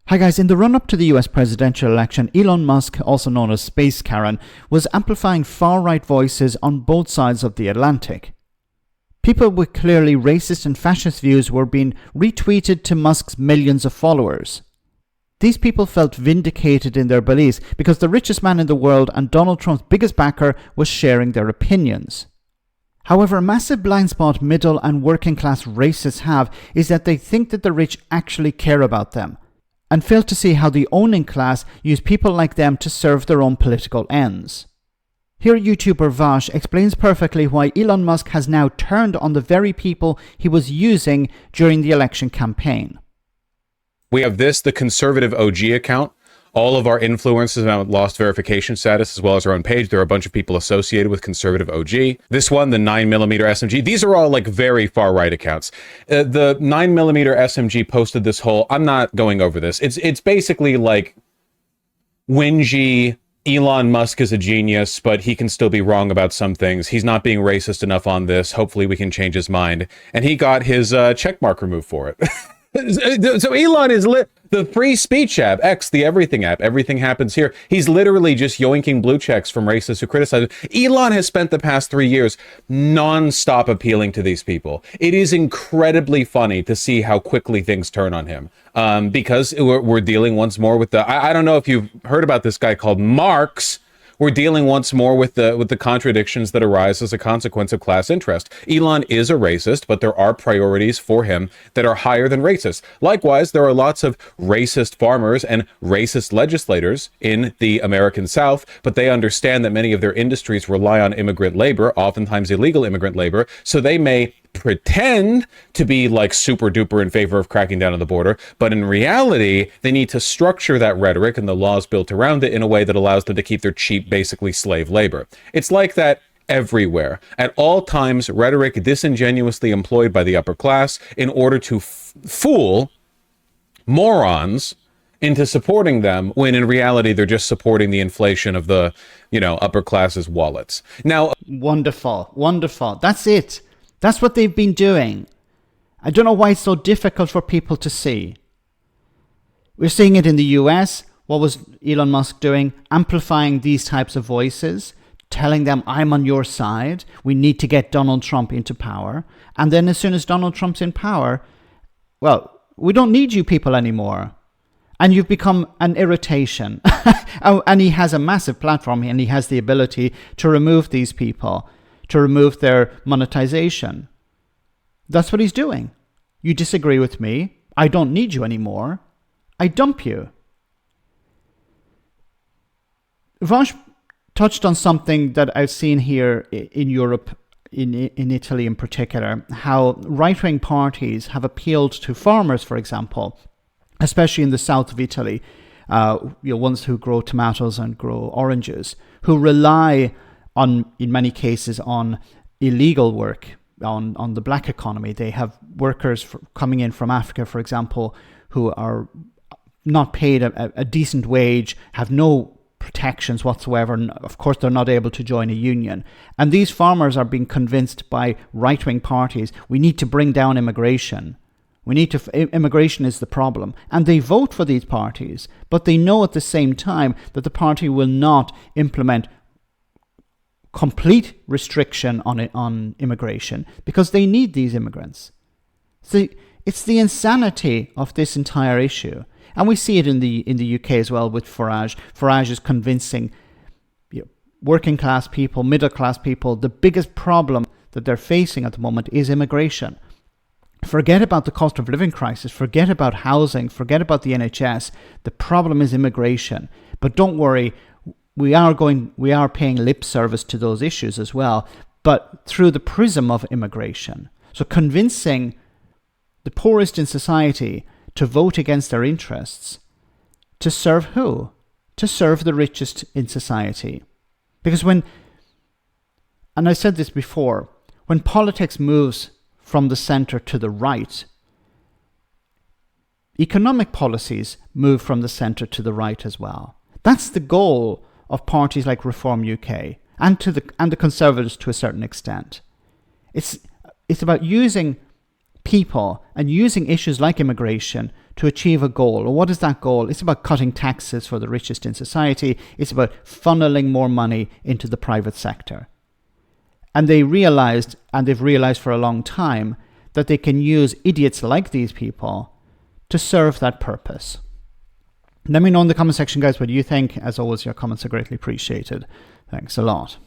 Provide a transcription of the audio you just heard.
Hi guys, in the run-up to the US presidential election, Elon Musk, also known as Space Karen, was amplifying far-right voices on both sides of the Atlantic. People with clearly racist and fascist views were being retweeted to Musk's millions of followers. These people felt vindicated in their beliefs because the richest man in the world and Donald Trump's biggest backer was sharing their opinions. However, a massive blind spot middle and working class racists have is that they think that the rich actually care about them, and fail to see how the owning class use people like them to serve their own political ends. Here YouTuber Vaush explains perfectly why Elon Musk has now turned on the very people he was using during the election campaign. We have the conservative OG account. All of our influencers have lost verification status, as well as our own page. There are a bunch of people associated with conservative OG. This one, the 9mm SMG, these are all like very far right accounts. The 9mm SMG posted this whole, I'm not going over this. It's basically like whingy, Elon Musk is a genius, but he can still be wrong about some things. He's not being racist enough on this. Hopefully we can change his mind. And he got his check mark removed for it. So Elon is the free speech app, X, the everything app. Everything happens here. He's literally just yoinking blue checks from racists who criticize him. Elon has spent the past 3 years non-stop appealing to these people. It is incredibly funny to see how quickly things turn on him. Because we're dealing once more with I don't know if you've heard about this guy called Marx. We're dealing once more with the contradictions that arise as a consequence of class interest. Elon is a racist, but there are priorities for him that are higher than racist. Likewise, there are lots of racist farmers and racist legislators in the American South, but they understand that many of their industries rely on immigrant labor, oftentimes illegal immigrant labor, so they may pretend to be like super duper in favor of cracking down on the border, but in reality they need to structure that rhetoric and the laws built around it in a way that allows them to keep their cheap, basically slave labor. It's like that everywhere. At all times, rhetoric disingenuously employed by the upper class in order to fool morons into supporting them, when in reality they're just supporting the inflation of the, upper class's wallets. Now, Wonderful. That's it. That's what they've been doing. I don't know why it's so difficult for people to see. We're seeing it in the US. What was Elon Musk doing? Amplifying these types of voices, telling them, I'm on your side. We need to get Donald Trump into power. And then as soon as Donald Trump's in power, well, we don't need you people anymore. And you've become an irritation. And he has a massive platform and he has the ability to remove these people, to remove their monetization. That's what he's doing. You disagree with me, I don't need you anymore, I dump you. Vaush touched on something that I've seen here in Europe, in Italy in particular, how right-wing parties have appealed to farmers, for example, especially in the south of Italy, ones who grow tomatoes and grow oranges, who rely on, in many cases, on illegal work, on the black economy. They have workers coming in from Africa, for example, who are not paid a decent wage, have no protections whatsoever, and of course they're not able to join a union. And these farmers are being convinced by right-wing parties, we need to bring down immigration. Immigration is the problem. And they vote for these parties, but they know at the same time that the party will not implement complete restriction on immigration because they need these immigrants. So it's the insanity of this entire issue. And we see it in the UK as well with Farage. Farage is convincing working class people, middle class people, the biggest problem that they're facing at the moment is immigration. Forget about the cost of living crisis, forget about housing, forget about the NHS. The problem is immigration. But don't worry, we are paying lip service to those issues as well, but through the prism of immigration. So convincing the poorest in society to vote against their interests, to serve who? To serve the richest in society. Because and I said this before, when politics moves from the center to the right, economic policies move from the center to the right as well. That's the goal of parties like Reform UK and the Conservatives to a certain extent. It's about using people and using issues like immigration to achieve a goal. What is that goal? It's about cutting taxes for the richest in society. It's about funneling more money into the private sector. And they realized, and they've realized for a long time, that they can use idiots like these people to serve that purpose. Let me know in the comment section, guys, what you think. As always, your comments are greatly appreciated. Thanks a lot.